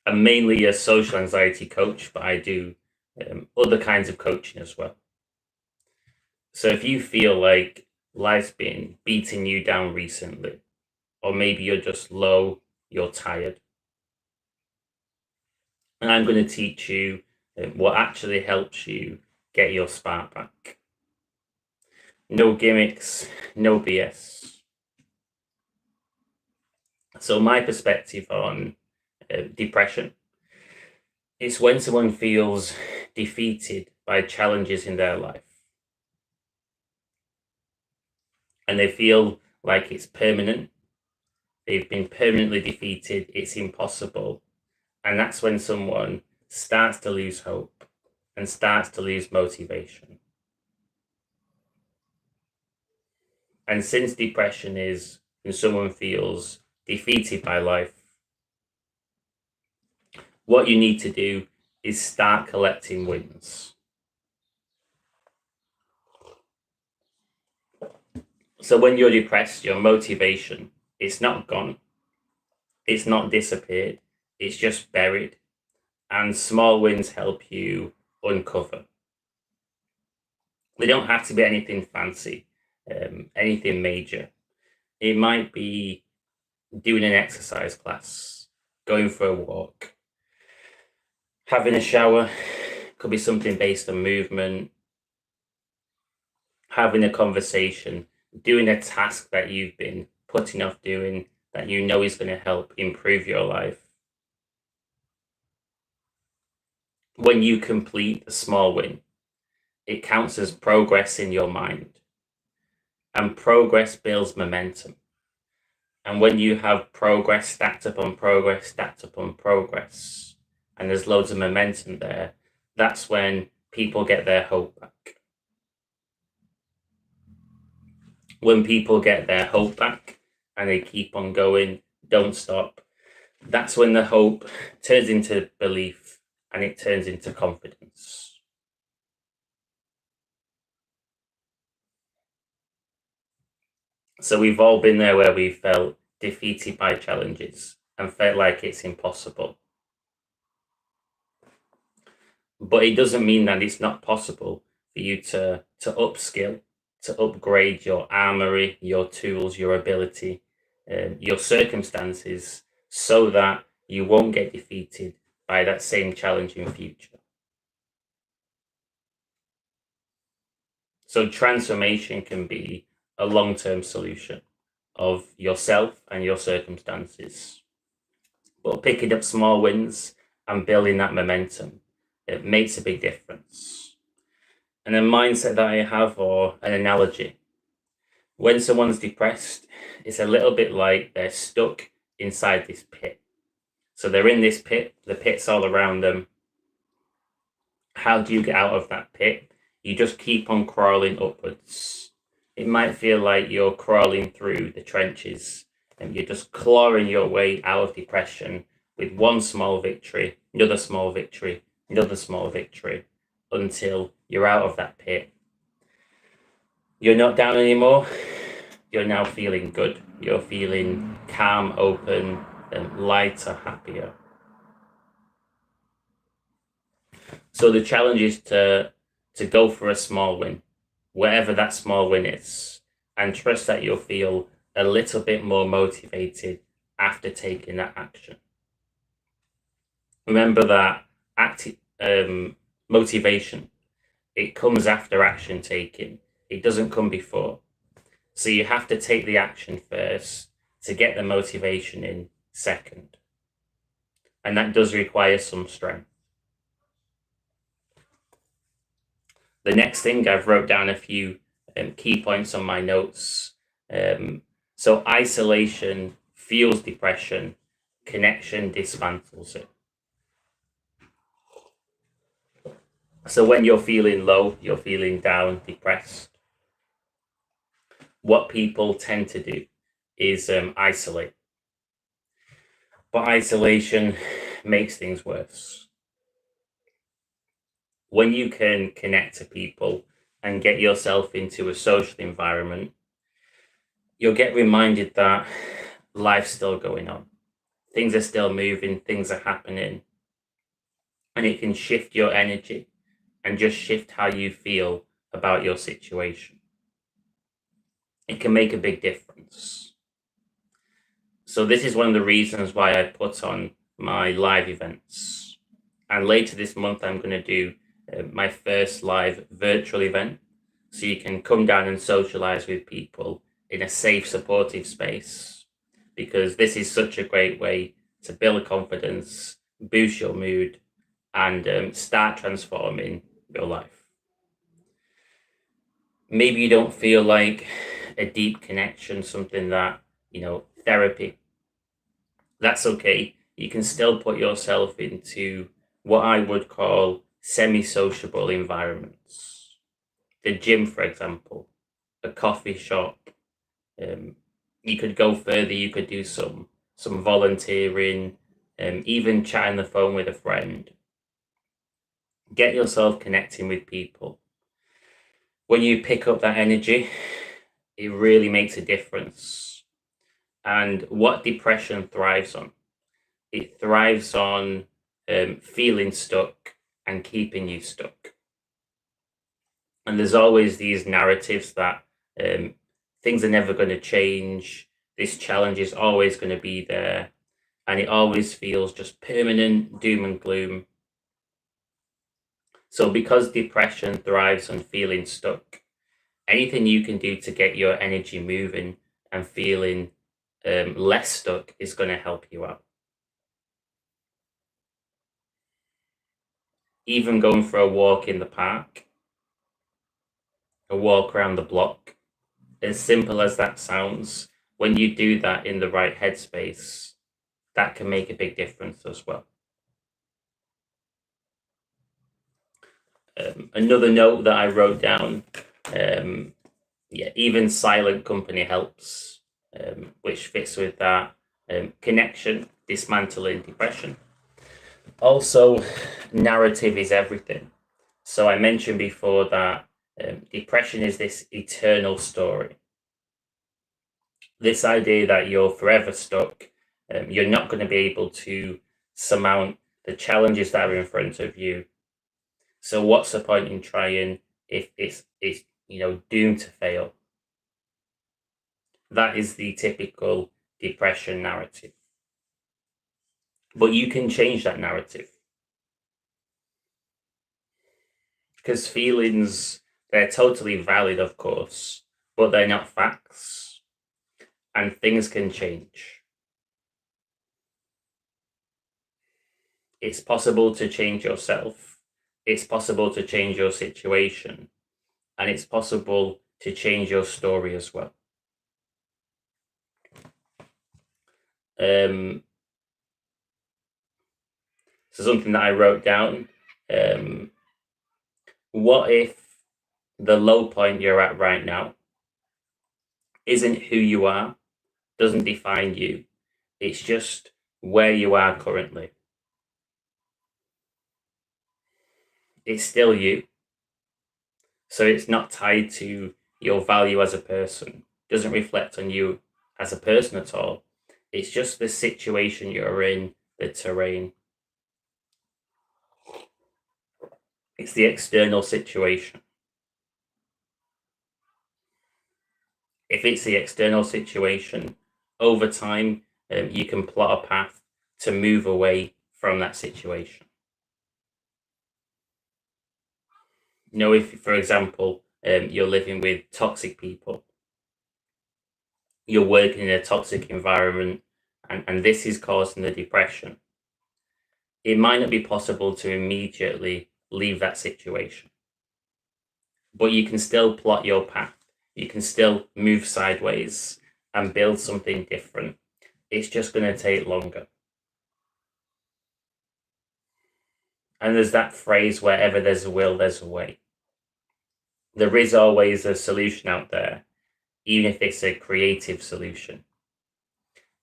I'm mainly a social anxiety coach, but I do other kinds of coaching as well. So if you feel like life's been beating you down recently, or maybe you're just low, you're tired, and I'm going to teach you what actually helps you get your spark back. No gimmicks, no BS. So my perspective on depression is when someone feels defeated by challenges in their life and they feel like it's permanent, they've been permanently defeated, it's impossible. And that's when someone starts to lose hope and starts to lose motivation. And since depression is when someone feels defeated by life, what you need to do is start collecting wins. So when you're depressed, your motivation, it's not gone, it's not disappeared, it's just buried. And small wins help you uncover. They don't have to be anything fancy, anything major. It might be doing an exercise class, going for a walk, having a shower, could be something based on movement, having a conversation, doing a task that you've been putting off doing that you know is going to help improve your life. When you complete a small win, it counts as progress in your mind, and progress builds momentum. And when you have progress stacked upon progress, stacked upon progress, and there's loads of momentum there, that's when people get their hope back. When people get their hope back and they keep on going, don't stop, that's when the hope turns into belief and it turns into confidence. So we've all been there where we felt defeated by challenges and felt like it's impossible. But it doesn't mean that it's not possible for you to upskill, to upgrade your armory, your tools, your ability, your circumstances, so that you won't get defeated by that same challenge in future. So transformation can be a long-term solution of yourself and your circumstances. But picking up small wins and building that momentum, it makes a big difference. And a mindset that I have, or an analogy, when someone's depressed, it's a little bit like they're stuck inside this pit. So they're in this pit, the pit's all around them. How do you get out of that pit? You just keep on crawling upwards. It might feel like you're crawling through the trenches and you're just clawing your way out of depression with one small victory, another small victory, another small victory, until you're out of that pit. You're not down anymore. You're now feeling good. You're feeling calm, open, and lighter, happier. So the challenge is to go for a small win, wherever that small win is, and trust that you'll feel a little bit more motivated after taking that action. Remember that motivation, it comes after action taking. It doesn't come before. So you have to take the action first to get the motivation in second. And that does require some strength. The next thing, I've wrote down a few key points on my notes. So isolation fuels depression, connection dismantles it. So when you're feeling low, you're feeling down, depressed, what people tend to do is isolate. But isolation makes things worse. When you can connect to people and get yourself into a social environment, you'll get reminded that life's still going on. things are still moving, things are happening, and it can shift your energy and just shift how you feel about your situation. It can make a big difference. So this is one of the reasons why I put on my live events. And later this month, I'm going to do my first live virtual event. So you can come down and socialize with people in a safe, supportive space, because this is such a great way to build confidence, boost your mood, and start transforming your life. Maybe you don't feel like a deep connection, something that, therapy. That's okay. You can still put yourself into what I would call semi-sociable environments. The gym, for example, a coffee shop. You could go further. You could do some volunteering, even chat on the phone with a friend. Get yourself connecting with people. When you pick up that energy, it really makes a difference. And what depression thrives on, it thrives on feeling stuck and keeping you stuck. And there's always these narratives that things are never going to change. This challenge is always going to be there. And it always feels just permanent doom and gloom. So because depression thrives on feeling stuck, anything you can do to get your energy moving and feeling less stuck is going to help you out. Even going for a walk in the park, a walk around the block, as simple as that sounds, when you do that in the right headspace, that can make a big difference as well. Another note that I wrote down, even silent company helps, which fits with that connection, dismantling depression. Also, narrative is everything. So I mentioned before that depression is this eternal story. This idea that you're forever stuck, you're not going to be able to surmount the challenges that are in front of you. So what's the point in trying if it's doomed to fail? That is the typical depression narrative. But you can change that narrative. Because feelings, they're totally valid, of course, but they're not facts. And things can change. It's possible to change yourself. It's possible to change your situation. And it's possible to change your story as well. So something that I wrote down, what if the low point you're at right now isn't who you are, doesn't define you, it's just where you are currently? It's still you. So it's not tied to your value as a person, doesn't reflect on you as a person at all. It's just the situation you're in, the terrain. It's the external situation. If it's the external situation, over time, you can plot a path to move away from that situation. If, for example, you're living with toxic people, you're working in a toxic environment, and this is causing the depression, it might not be possible to immediately leave that situation. But you can still plot your path. You can still move sideways and build something different. It's just going to take longer. And there's that phrase, wherever there's a will, there's a way. There is always a solution out there, even if it's a creative solution.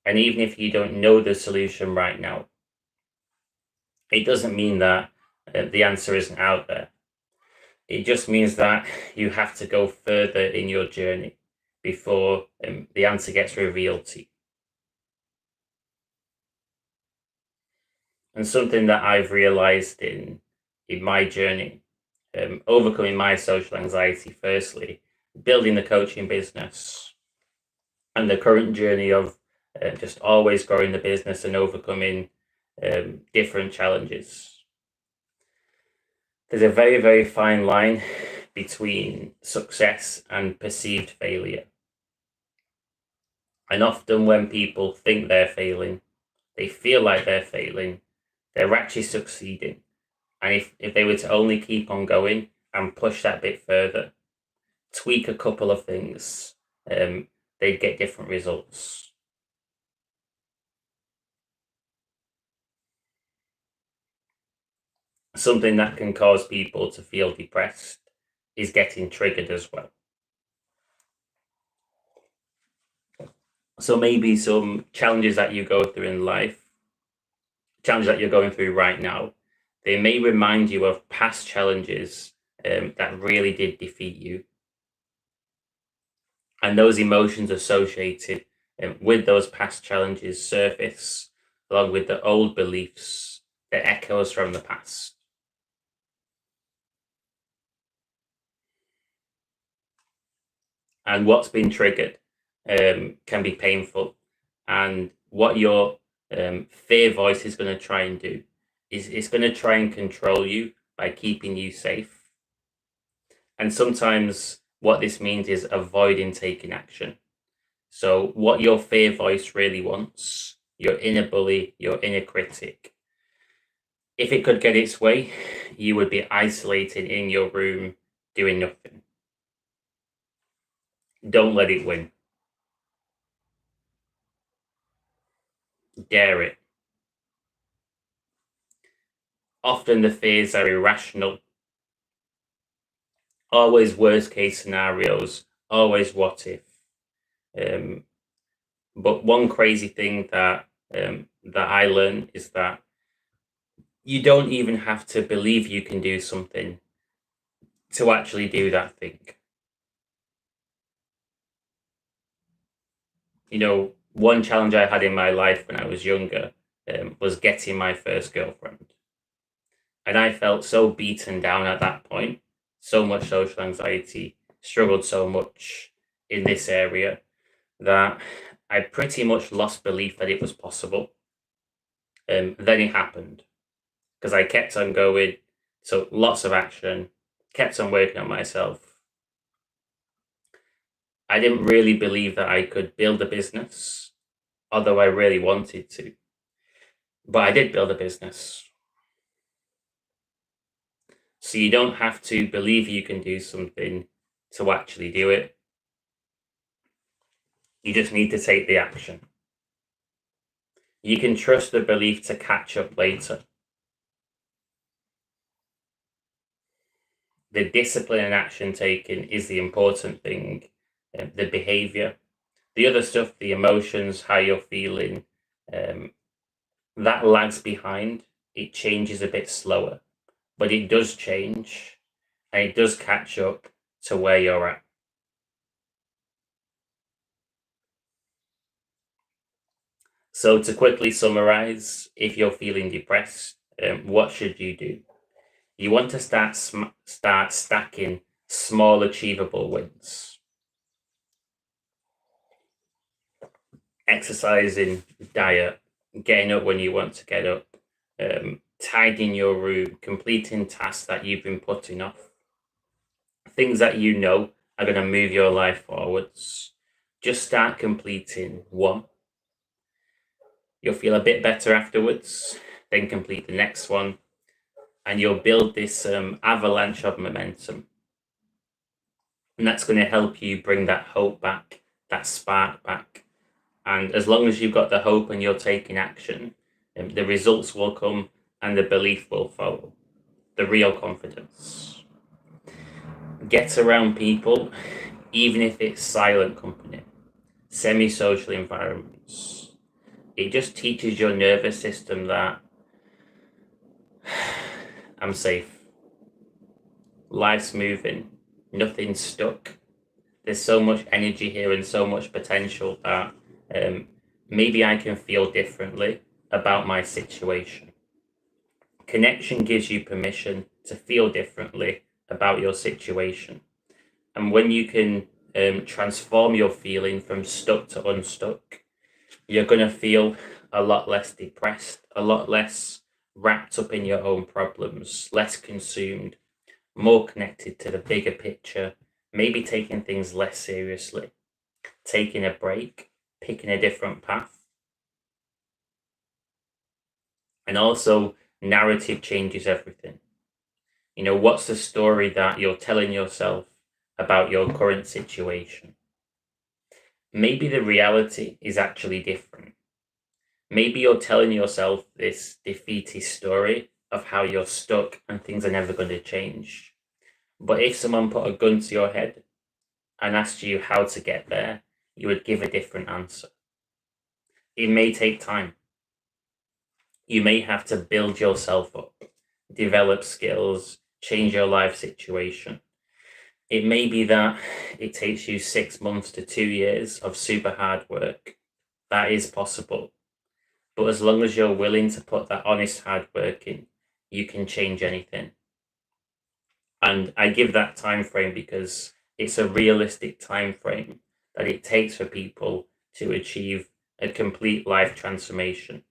And even if you don't know the solution right now, it doesn't mean that the answer isn't out there. It just means that you have to go further in your journey before the answer gets revealed to you. And something that I've realized in my journey, overcoming my social anxiety, firstly, building the coaching business, and the current journey of just always growing the business and overcoming different challenges. There's a very, very fine line between success and perceived failure. And often when people think they're failing, they feel like they're failing, they're actually succeeding. And if they were to only keep on going and push that bit further, tweak a couple of things, they'd get different results. Something that can cause people to feel depressed is getting triggered as well. So maybe some challenges that you go through in life, challenges that you're going through right now, they may remind you of past challenges that really did defeat you. And those emotions associated with those past challenges surface along with the old beliefs, the echoes from the past. And what's been triggered can be painful. And what your fear voice is going to try and do is it's going to try and control you by keeping you safe. And sometimes what this means is avoiding taking action. So, what your fear voice really wants, your inner bully, your inner critic, if it could get its way, you would be isolated in your room doing nothing. Don't let it win. Dare it. Often the fears are irrational. Always worst case scenarios, always what if. But one crazy thing that I learned is that you don't even have to believe you can do something to actually do that thing. One challenge I had in my life when I was younger was getting my first girlfriend. And I felt so beaten down at that point, so much social anxiety, struggled so much in this area that I pretty much lost belief that it was possible. Then it happened because I kept on going. So lots of action, kept on working on myself. I didn't really believe that I could build a business, although I really wanted to. But I did build a business. So you don't have to believe you can do something to actually do it. You just need to take the action. You can trust the belief to catch up later. The discipline and action taken is the important thing, the behavior. The other stuff, the emotions, how you're feeling, that lags behind. It changes a bit slower, but it does change and it does catch up to where you're at. So, to quickly summarize, if you're feeling depressed, what should you do? You want to start stacking small, achievable wins. Exercising, diet, getting up when you want to get up, tidying your room, completing tasks that you've been putting off, things that you know are going to move your life forwards. Just start completing one. You'll feel a bit better afterwards, then complete the next one, and you'll build this avalanche of momentum. And that's going to help you bring that hope back, that spark back. And as long as you've got the hope and you're taking action, the results will come and the belief will follow. The real confidence. Get around people, even if it's silent company, semi-social environments. It just teaches your nervous system that I'm safe. Life's moving. Nothing's stuck. There's so much energy here and so much potential that maybe I can feel differently about my situation. Connection gives you permission to feel differently about your situation. And when you can transform your feeling from stuck to unstuck, you're going to feel a lot less depressed, a lot less wrapped up in your own problems, less consumed, more connected to the bigger picture, maybe taking things less seriously, taking a break, picking a different path. And also, narrative changes everything. You know, what's the story that you're telling yourself about your current situation? Maybe the reality is actually different. Maybe you're telling yourself this defeatist story of how you're stuck and things are never going to change. But if someone put a gun to your head and asked you how to get there, you would give a different answer. It may take time. You may have to build yourself up, develop skills, change your life situation. It may be that it takes you 6 months to 2 years of super hard work. That is possible. But as long as you're willing to put that honest hard work in, you can change anything. And I give that time frame because it's a realistic time frame that it takes for people to achieve a complete life transformation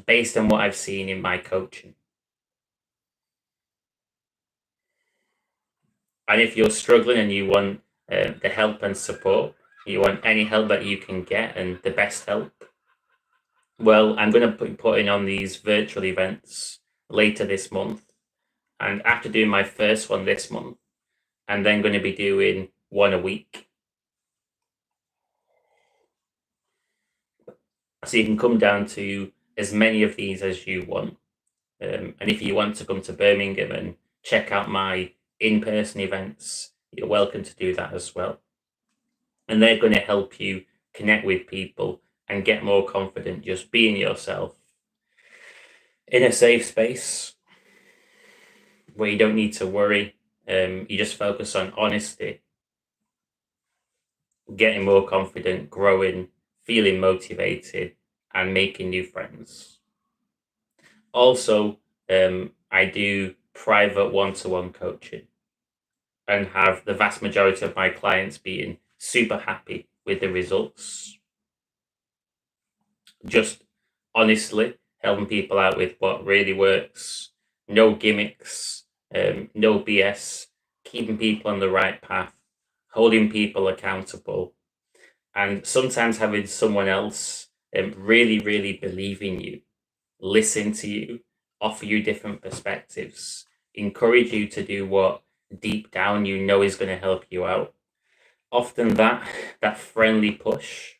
based on what I've seen in my coaching. And if you're struggling and you want the help and support, you want any help that you can get and the best help, well, I'm going to be putting on these virtual events later this month. And after doing my first one this month, I'm then going to be doing one a week. So you can come down to as many of these as you want. And if you want to come to Birmingham and check out my in-person events, you're welcome to do that as well. And they're going to help you connect with people and get more confident just being yourself in a safe space where you don't need to worry. You just focus on honesty, getting more confident, growing, feeling motivated, and making new friends. Also, I do private one-to-one coaching and have the vast majority of my clients being super happy with the results. Just honestly helping people out with what really works, no gimmicks, no BS, keeping people on the right path, holding people accountable, and sometimes having someone else really, really believe in you, listen to you, offer you different perspectives, encourage you to do what deep down you know is going to help you out. Often that friendly push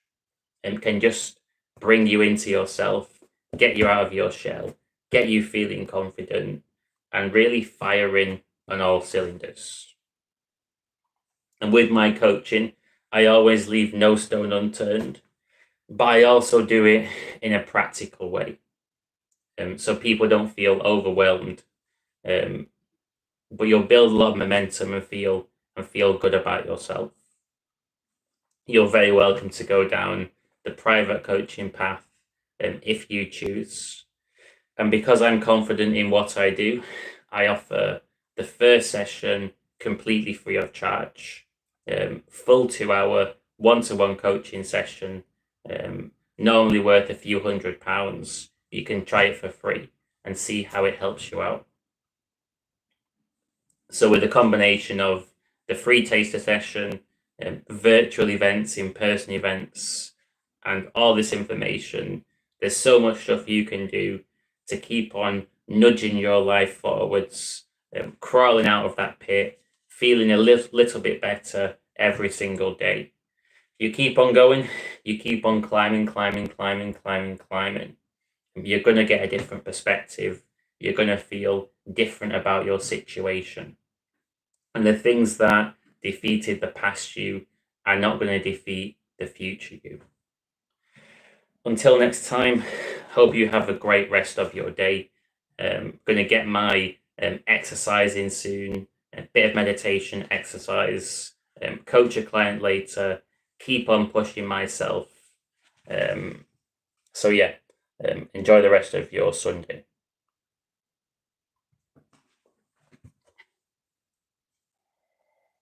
can just bring you into yourself, get you out of your shell, get you feeling confident, and really firing on all cylinders. And with my coaching, I always leave no stone unturned, but I also do it in a practical way. So people don't feel overwhelmed, but you'll build a lot of momentum and feel good about yourself. You're very welcome to go down the private coaching path if you choose. And because I'm confident in what I do, I offer the first session completely free of charge. Full 2-hour one-to-one coaching session, normally worth a few £100. You can try it for free and see how it helps you out. So with a combination of the free taster session, virtual events, in-person events, and all this information, there's so much stuff you can do to keep on nudging your life forwards, crawling out of that pit, feeling a little bit better every single day. You keep on going, you keep on climbing, you're going to get a different perspective. You're going to feel different about your situation. And the things that defeated the past you are not going to defeat the future you. Until next time, hope you have a great rest of your day. Going to get my exercise in soon, a bit of meditation, exercise, coach a client later, keep on pushing myself. So yeah, enjoy the rest of your Sunday.